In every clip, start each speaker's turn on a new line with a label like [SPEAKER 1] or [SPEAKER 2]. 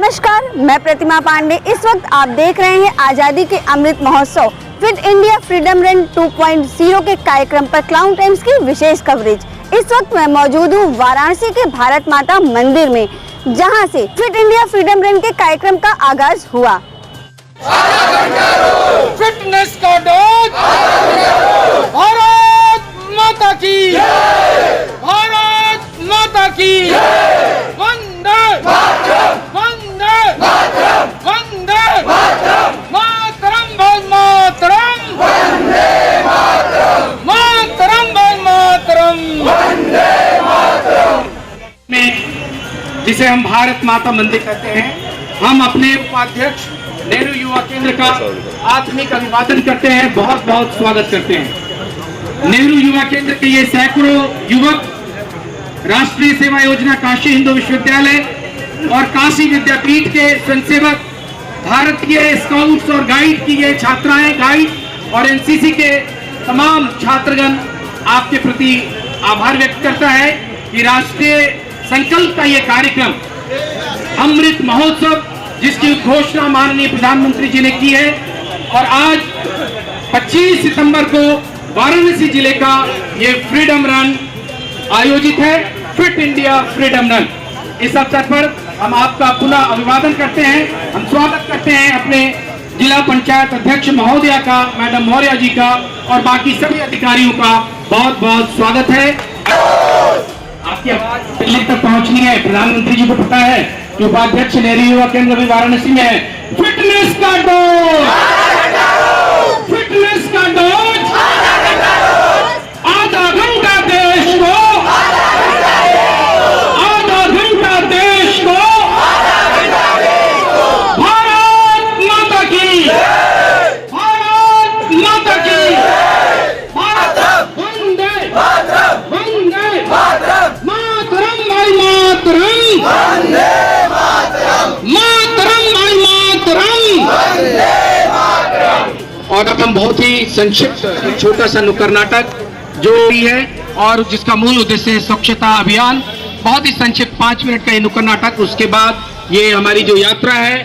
[SPEAKER 1] नमस्कार, मैं प्रतिमा पांडे। इस वक्त आप देख रहे हैं आजादी के Amrit Mahotsav fit India freedom run 2.0 के कार्यक्रम पर क्लाउन टाइम्स की विशेष कवरेज। इस वक्त मैं मौजूद हूँ वाराणसी के भारत माता मंदिर में, जहां से फिट इंडिया फ्रीडम रन के कार्यक्रम का आगाज हुआ।
[SPEAKER 2] फिटनेस का डोज, भारत माता की, भारत माता की, वंदे वंदे वंदे मातरम मातरम मातरम मातरम जिसे हम भारत माता मंदिर कहते हैं, हम अपने उपाध्यक्ष नेहरू युवा केंद्र का आत्मिक अभिवादन करते हैं, बहुत बहुत स्वागत करते हैं। नेहरू युवा केंद्र के ये सैकड़ों युवक राष्ट्रीय सेवा योजना, काशी हिंदू विश्वविद्यालय और काशी विद्यापीठ के स्वयंसेवक, भारतीय स्काउट्स और गाइड की ये छात्राएं, गाइड और एनसीसी के तमाम छात्रगण आपके प्रति आभार व्यक्त करता है कि राष्ट्रीय संकल्प का ये कार्यक्रम अमृत महोत्सव, जिसकी घोषणा माननीय प्रधानमंत्री जी ने की है, और आज 25 सितंबर को वाराणसी जिले का ये फ्रीडम रन आयोजित है, फिट इंडिया फ्रीडम रन। इस अवसर पर हम आपका पुनः अभिवादन करते हैं, हम स्वागत करते हैं अपने जिला पंचायत अध्यक्ष महोदया का, मैडम मौर्य जी का और बाकी सभी अधिकारियों का बहुत बहुत स्वागत है। आपकी आवाज दिल्ली तक पहुंचनी है, प्रधानमंत्री जी को पता है कि उपाध्यक्ष नेहरू युवा केंद्र भी वाराणसी में है। फिटनेस का डोज, फिटनेस का डोज, आधा घंटा देश को, आधा घंटा देश को, भारत माता की, भारत माता की, वंदे वंदे मातरम, भाई मातरम, मातरम भाई मातरम। और अब हम बहुत ही संक्षिप्त एक छोटा सा नुक्कड़ नाटक जो भी है और जिसका मूल उद्देश्य है स्वच्छता अभियान, बहुत ही संक्षिप्त 5 मिनट का ये नुक्कड़ नाटक, उसके बाद ये हमारी जो यात्रा है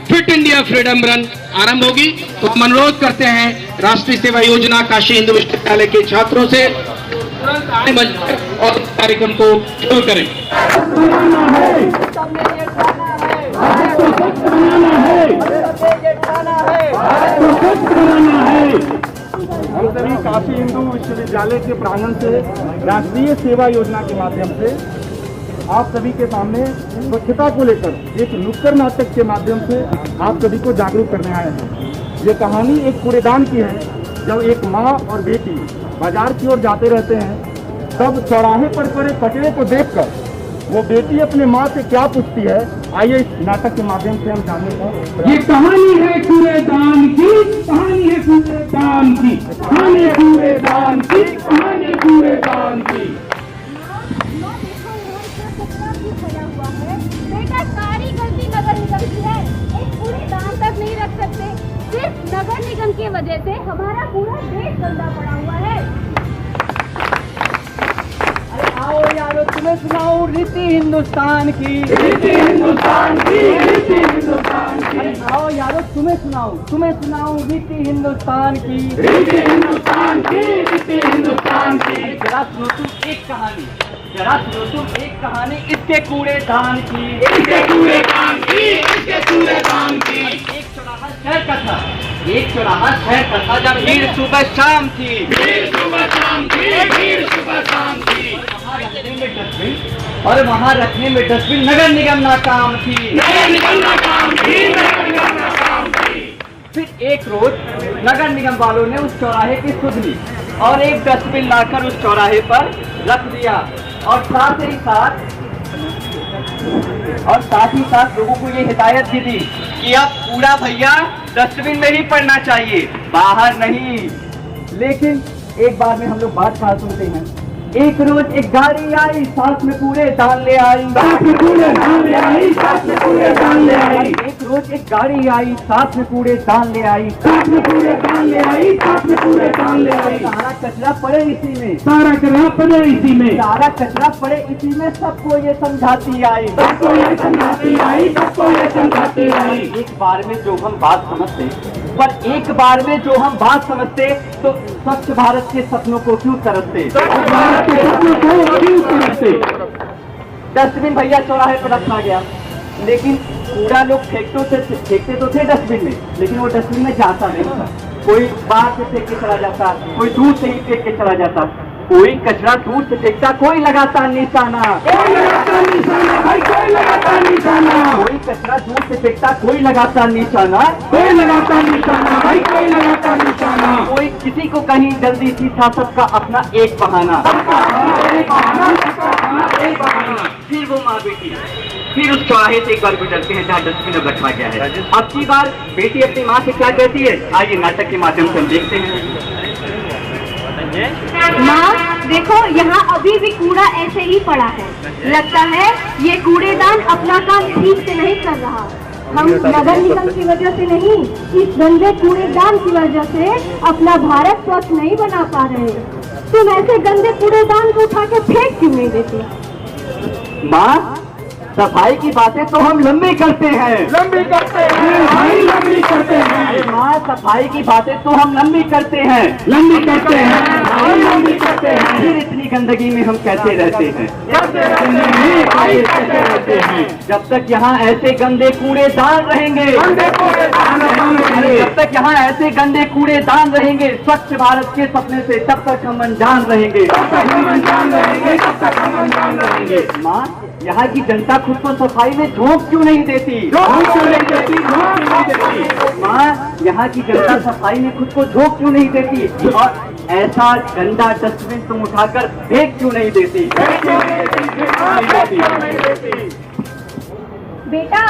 [SPEAKER 2] फिट इंडिया फ्रीडम रन आरंभ होगी। तो हम अनुरोध करते हैं राष्ट्रीय सेवा योजना काशी हिंदू विश्वविद्यालय के छात्रों से तुरंत आने और कार्यक्रम को शुरू करें।
[SPEAKER 3] हम सभी काशी हिंदू विश्वविद्यालय के प्रांगण से राष्ट्रीय सेवा योजना के माध्यम से आप सभी के सामने स्वच्छता को लेकर एक नुक्कड़ नाटक के माध्यम से आप सभी को जागरूक करने आए हैं। ये कहानी एक कूड़ेदान की है। जब एक माँ और बेटी बाजार की ओर जाते रहते हैं, तब चौराहे पर पड़े कचरे को देखकर वो बेटी अपने माँ से क्या पूछती है, आइए इस नाटक के माध्यम से हम जानने को।
[SPEAKER 2] ये कहानी है कूड़ेदान की, कहानी है कूड़ेदान की, कहानी है कूड़ेदान की, कहानी है कूड़ेदान की।
[SPEAKER 4] बेटा सारी गलती नगर निगम की है, एक कूड़ेदान तक नहीं रख सकते। सिर्फ नगर निगम की वजह से हमारा पूरा देश गंदा पड़ा हुआ है।
[SPEAKER 5] आओ यारो तुम्हें सुनाऊं रीति हिंदुस्तान की,
[SPEAKER 2] रीति हिंदुस्तान की, रीति हिंदुस्तान की।
[SPEAKER 5] आओ यारो तुम्हें सुनाऊं रीति हिंदुस्तान की,
[SPEAKER 2] रीति हिंदुस्तान की, रीति हिंदुस्तान की।
[SPEAKER 5] जरा सुनो तुम एक कहानी, जरा सुनो तुम एक कहानी इसके कूड़ेदान की,
[SPEAKER 2] इसके कूड़ेदान की, इसके कूड़ेदान की।
[SPEAKER 5] एक चौराहा शहर का था, एक चौराहा शहर का था, जब भीड़ सुबह शाम थी,
[SPEAKER 2] भीड़ सुबह शाम थी, भीड़ सुबह शाम थी।
[SPEAKER 5] और वहाँ रखने में डस्टबिन नगर निगम नाकाम थी,
[SPEAKER 2] नगर निगम नाकाम थी, नगर निगम नाकाम थी।
[SPEAKER 5] फिर एक रोज नगर निगम वालों ने उस चौराहे की सुध ली और एक डस्टबिन लाकर उस चौराहे पर रख दिया, और साथ ही साथ लोगों को ये हिदायत भी दी कि अब कूड़ा भैया डस्टबिन में ही पड़ना चाहिए, बाहर नहीं। लेकिन एक बार में हम लोग बात कहा सुनते हैं, एक रोज एक गाड़ी आई, साथ में कूड़े दान ले आई,
[SPEAKER 2] साथ में कूड़े दान ले आई, साथ में कूड़े दान ले आई।
[SPEAKER 5] एक रोज एक गाड़ी आई, साथ में कूड़े दान ले आई,
[SPEAKER 3] साथ में कूड़े दान ले आई, साथ में कूड़े दान ले आई।
[SPEAKER 5] सारा कचरा पड़े इसी में,
[SPEAKER 3] सारा कचरा पड़े इसी में,
[SPEAKER 5] सारा कचरा पड़े इसी में, सबको ये समझाती आई,
[SPEAKER 3] सबको ये समझाती आई, सबको ये समझाती आई।
[SPEAKER 5] एक बार में जो हम बात समझते, पर एक बार में जो हम बात समझते तो स्वच्छ भारत के सपनों को क्यों तरसते,
[SPEAKER 3] भारत के सपनों को क्यों तरसते।
[SPEAKER 5] डस्टबिन भैया चौराहे पर रखा गया, लेकिन कूड़ा लोग फेंकते तो थे डस्टबिन में, लेकिन वो डस्टबिन में जाता नहीं था। कोई बाहर से फेंक के चला जाता, कोई दूर से ही फेंक के चला जाता, कोई कचरा दूर से फेंकता, कोई लगाता निशाना,
[SPEAKER 3] कोई लगाता निशाना भाई, कोई लगाता निशाना।
[SPEAKER 5] कोई कचरा दूर से फेंकता, कोई लगाता निशाना,
[SPEAKER 3] कोई लगाता निशाना भाई, कोई लगाता निशाना।
[SPEAKER 5] कोई किसी को कहीं जल्दी थी था, सबका अपना एक बहाना। फिर वो माँ बेटी फिर उस चौराहे से एक बार गुजरते हैं जहाँ डस्टबिन अब रखा गया है। अब की बार बेटी अपनी माँ से क्या कहती है, आइए नाटक के माध्यम से हम देखते हैं।
[SPEAKER 4] माँ देखो, यहाँ अभी भी कूड़ा ऐसे ही पड़ा है। लगता है ये कूड़ेदान अपना काम ठीक से नहीं कर रहा। हम नगर निगम की वजह से नहीं, इस गंदे कूड़ेदान की वजह से अपना भारत स्वच्छ नहीं बना पा रहे। तुम ऐसे गंदे कूड़ेदान को उठा के फेंक क्यों नहीं देती?
[SPEAKER 5] माँ, सफाई की बातें तो हम लंबी करते हैं,
[SPEAKER 3] लंबी करते हैं भाई, लंबी करते हैं।
[SPEAKER 5] माँ, सफाई की बातें तो हम लंबी करते हैं,
[SPEAKER 3] लंबी करते हैं भाई, लंबी करते हैं।
[SPEAKER 5] फिर इतनी गंदगी में हम कैसे रहते हैं,
[SPEAKER 3] कैसे रहते हैं।
[SPEAKER 5] जब तक यहाँ ऐसे गंदे कूड़ेदान रहेंगे,
[SPEAKER 3] गंदे कूड़ेदान रहेंगे,
[SPEAKER 5] जब तक यहाँ ऐसे गंदे कूड़ेदान रहेंगे, स्वच्छ भारत के सपने से तब तक हम अनजान रहेंगे,
[SPEAKER 3] तब तक हम अनजान रहेंगे, तब तक हम अनजान रहेंगे।
[SPEAKER 5] माँ, यहाँ की जनता खुद को सफाई में झोंक क्यों नहीं देती,
[SPEAKER 3] झोंक क्यों नहीं देती, झोंक क्यों नहीं देती।
[SPEAKER 5] माँ, यहाँ की जनता सफाई में खुद को झोंक क्यों नहीं देती, और ऐसा गंदा डस्टबिन तुम उठाकर फेंक क्यों नहीं देती।
[SPEAKER 4] बेटा,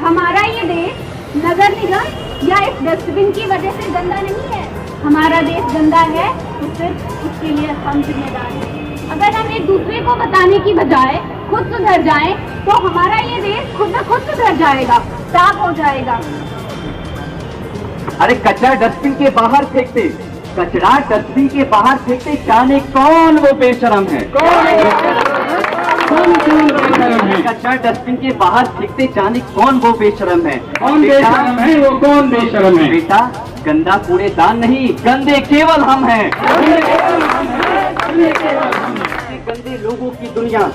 [SPEAKER 4] हमारा ये देश नगर निगम या इस डस्टबिन की वजह से गंदा नहीं है। हमारा देश गंदा है तो सिर्फ उसके लिए हम जिम्मेदार हैं। अगर हम एक दूसरे को बताने की बजाय खुद सुधर जाएं, तो हमारा ये देश खुद ब खुद सुधर जाएगा, साफ हो जाएगा।
[SPEAKER 5] अरे कचरा डस्टबिन के बाहर फेंकते, कचरा डस्टबिन के बाहर फेंकते, जाने कौन वो बेशरम है, कचरा डस्टबिन के बाहर फेंकते, जाने कौन वो बेशरम है।
[SPEAKER 3] कौन बेशरम है, वो कौन बेशरम है।
[SPEAKER 5] बेटा, गंदा कूड़ेदान नहीं, गंदे केवल हम हैं। गंदे लोगों की दुनिया,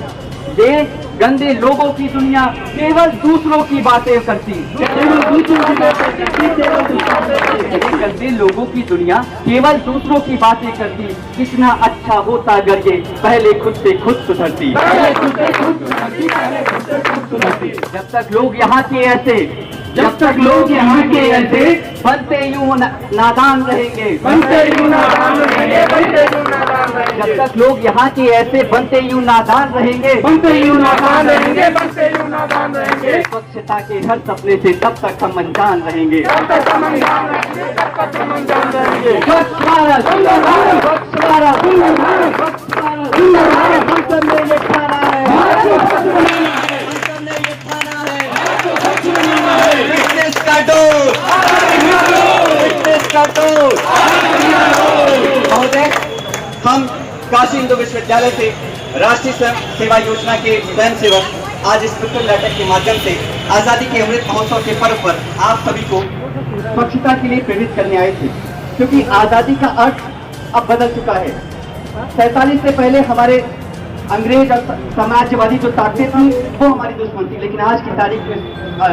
[SPEAKER 5] ये गंदे लोगों की दुनिया केवल दूसरों की बातें करती, गंदे लोगों की दुनिया केवल दूसरों की बातें करती। कितना अच्छा होता अगर ये पहले खुद से खुद सुधरती। जब तक लोग यहाँ के ऐसे,
[SPEAKER 3] जब तक लोग यहाँ के ऐसे
[SPEAKER 5] बनते यूं नादान रहेंगे,
[SPEAKER 3] बनते यूं नादान रहेंगे, बनते यूं नादान रहेंगे।
[SPEAKER 5] जब तक लोग यहाँ के ऐसे बनते यूं नादान रहेंगे,
[SPEAKER 3] बनते यूं नादान रहेंगे, बनते यूं नादान रहेंगे।
[SPEAKER 5] स्वच्छता के हर सपने से तब तक हम अनजान रहेंगे,
[SPEAKER 3] तब तक हम अनजान रहेंगे, तब तक हम अनजान रहेंगे।
[SPEAKER 5] स्वच्छ भारत,
[SPEAKER 3] सुंदर भारत,
[SPEAKER 5] स्वच्छ भारत,
[SPEAKER 3] सुंदर भारत,
[SPEAKER 5] स्वच्छ भारत,
[SPEAKER 3] सुंदर भारत।
[SPEAKER 5] हम सब ने ये ठाना है,
[SPEAKER 3] भारत को स्वच्छ बनाना है,
[SPEAKER 5] हम सब ने ये ठाना है।
[SPEAKER 3] भारत को स्वच्छ बनाना है।
[SPEAKER 5] फिटनेस का डोज, फिटनेस का डोज। महोदय, हम काशी हिंदू विश्वविद्यालय से राष्ट्रीय सेवा योजना के स्वयं सेवक आज इस नुक्कड़ नाटक के माध्यम से आजादी के अमृत महोत्सव के पर्व पर आप सभी को स्वच्छता के लिए प्रेरित करने आए थे, क्योंकि आजादी का अर्थ अब बदल चुका है। 47 से पहले हमारे अंग्रेज और समाजवादी जो ताकतें थी वो हमारी दुश्मन थी, लेकिन आज की तारीख में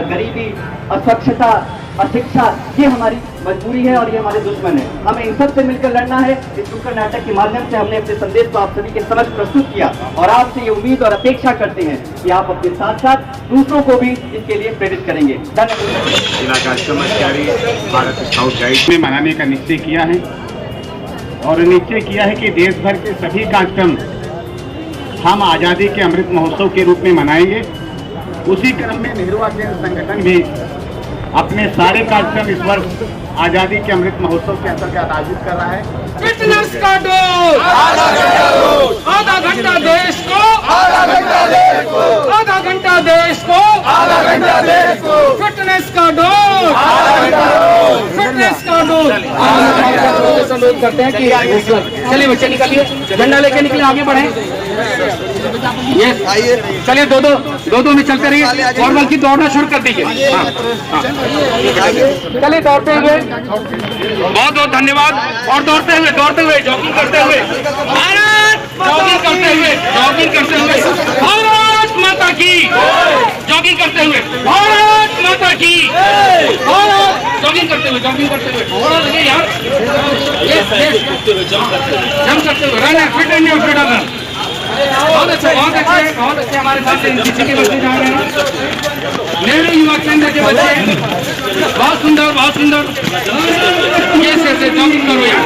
[SPEAKER 5] गरीबी, अस्वच्छता, अशिक्षा ये हमारी मजबूरी है और ये हमारे दुश्मन है। हमें इन सब से मिलकर लड़ना है। इस नुक्कड़ नाटक के माध्यम से हमने अपने संदेश को आप सभी के समक्ष प्रस्तुत किया और आपसे ये उम्मीद और अपेक्षा करते हैं कि आप अपने साथ साथ दूसरों को भी इसके लिए प्रेरित करेंगे। धन्यवाद।
[SPEAKER 6] जिला कार्यक्रम अधिकारी भारत स्काउट गाइड में मनाने का निश्चय किया है और निश्चय किया है कि देश भर के सभी कार्यक्रम हम आज़ादी के अमृत महोत्सव के रूप में मनाएंगे। उसी क्रम में नेहरू केंद्र संगठन भी अपने सारे कार्यक्रम इस वर्ष आज़ादी के अमृत महोत्सव के अंतर्गत आयोजित कर रहा है।
[SPEAKER 2] फिटनेस का डोज, आधा घंटा देश को, आधा घंटा देश को, आधा घंटा देश को, आधा घंटा देश को। फिटनेस सा अनुरोध करते हैं कि चलिए बच्चे निकलिए, झंडा लेके निकले, आगे बढ़े। ये चलिए दो में चलते रहिए और बल्कि दौड़ना शुरू कर दीजिए। हाँ, हाँ। चलिए दौड़ते हुए, बहुत बहुत धन्यवाद। और दौड़ते हुए जॉगिंग करते हुए भारत माता की, जॉगिंग करते हुए भारत माता की, जॉगिंग करते हुए थोड़ा लगे यार, जंप करते हुए रन है, फिट इंडिया फ्रीडम रन। बहुत अच्छे हमारे साथ एनसीसी के बच्चे जा रहे हैं, नेहरू युवा केंद्र के बच्चे, बहुत सुंदर। ये जॉगिंग करो यार,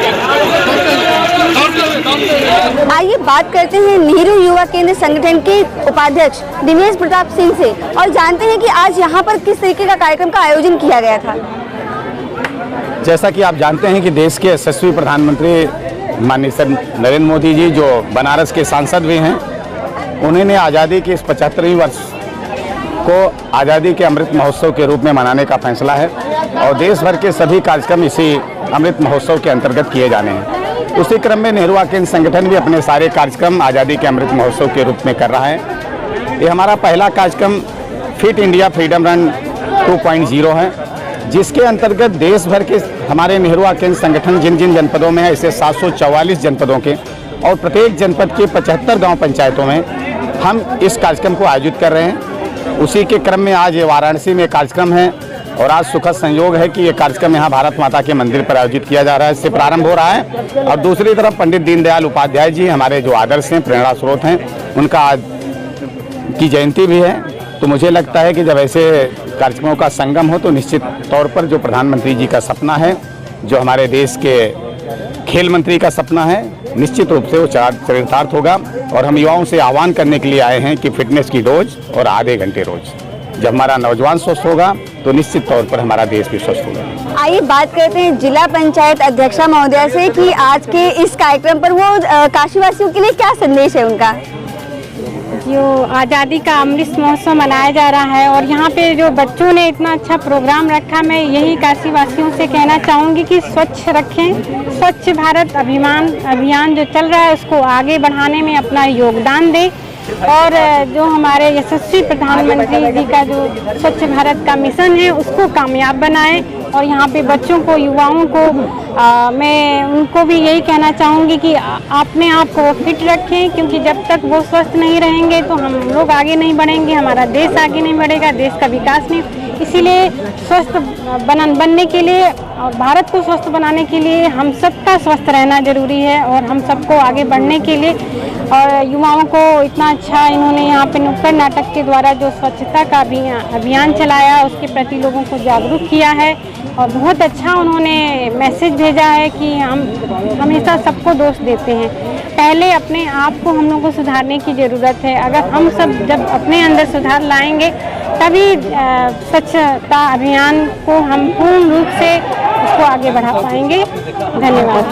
[SPEAKER 1] आइए बात करते हैं नेहरू युवा केंद्र संगठन के उपाध्यक्ष दिनेश प्रताप सिंह से और जानते हैं कि आज यहाँ पर किस तरीके का कार्यक्रम का आयोजन किया गया था।
[SPEAKER 6] जैसा कि आप जानते हैं कि देश के यशस्वी प्रधानमंत्री माननीय नरेंद्र मोदी जी, जो बनारस के सांसद भी हैं, उन्होंने आज़ादी के इस 75वीं वर्ष को आज़ादी के अमृत महोत्सव के रूप में मनाने का फैसला है और देश भर के सभी कार्यक्रम इसी अमृत महोत्सव के अंतर्गत किए जाने हैं। उसी क्रम में नेहरू युवा केंद्र संगठन भी अपने सारे कार्यक्रम आज़ादी के अमृत महोत्सव के रूप में कर रहा है। ये हमारा पहला कार्यक्रम फिट इंडिया फ्रीडम रन 2.0 है, जिसके अंतर्गत देश भर के हमारे नेहरू युवा केंद्र संगठन जिन जनपदों में है, ऐसे 744 जनपदों के और प्रत्येक जनपद के 75 गांव पंचायतों में हम इस कार्यक्रम को आयोजित कर रहे हैं। उसी के क्रम में आज ये वाराणसी में कार्यक्रम है और आज सुखद संयोग है कि ये कार्यक्रम यहाँ भारत माता के मंदिर पर आयोजित किया जा रहा है, इससे प्रारंभ हो रहा है। और दूसरी तरफ पंडित दीनदयाल उपाध्याय जी हमारे जो आदर्श हैं, प्रेरणा स्रोत हैं, उनका आज की जयंती भी है। तो मुझे लगता है कि जब ऐसे कार्यक्रमों का संगम हो तो निश्चित तौर पर जो प्रधानमंत्री जी का सपना है, जो हमारे देश के खेल मंत्री का सपना है, निश्चित रूप से वो चरितार्थ होगा। और हम युवाओं से आह्वान करने के लिए आए हैं कि फिटनेस की डोज और आधे घंटे रोज। जब हमारा नौजवान स्वस्थ होगा तो निश्चित तौर पर हमारा देश भी स्वस्थ होगा।
[SPEAKER 1] आइए बात करते हैं जिला पंचायत अध्यक्षा महोदया से कि आज के इस कार्यक्रम पर वो काशीवासियों के लिए क्या संदेश है उनका।
[SPEAKER 7] जो आज़ादी का अमृत महोत्सव मनाया जा रहा है और यहाँ पे जो बच्चों ने इतना अच्छा प्रोग्राम रखा, मैं यही काशीवासियों से कहना चाहूँगी कि स्वच्छ रखें। स्वच्छ भारत अभियान जो चल रहा है उसको आगे बढ़ाने में अपना योगदान दें और जो हमारे यशस्वी प्रधानमंत्री जी का जो स्वच्छ भारत का मिशन है उसको कामयाब बनाएं। और यहाँ पे बच्चों को, युवाओं को मैं उनको भी यही कहना चाहूँगी कि अपने आप को फिट रखें, क्योंकि जब तक वो स्वस्थ नहीं रहेंगे तो हम लोग आगे नहीं बढ़ेंगे, हमारा देश आगे नहीं बढ़ेगा, देश का विकास नहीं। इसीलिए स्वस्थ बनने के लिए और भारत को स्वस्थ बनाने के लिए हम सबका स्वस्थ रहना जरूरी है और हम सबको आगे बढ़ने के लिए। और युवाओं को इतना अच्छा इन्होंने यहाँ पे नुक्कड़ नाटक के द्वारा जो स्वच्छता का अभियान चलाया, उसके प्रति लोगों को जागरूक किया है और बहुत अच्छा उन्होंने मैसेज भेजा है कि हम हमेशा सबको दोष देते हैं, पहले अपने आप को हम लोगों को सुधारने की ज़रूरत है। अगर हम सब जब अपने अंदर सुधार लाएंगे तभी स्वच्छता अभियान को हम पूर्ण रूप से उसको आगे बढ़ा पाएंगे। धन्यवाद।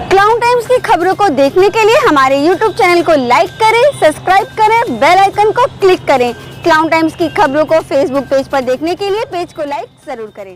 [SPEAKER 1] क्लाउन टाइम्स की खबरों को देखने के लिए हमारे YouTube चैनल को लाइक करें, सब्सक्राइब करें, बेल आइकन को क्लिक करें। क्लाउन टाइम्स की खबरों को Facebook पेज पर देखने के लिए पेज को लाइक जरूर करें।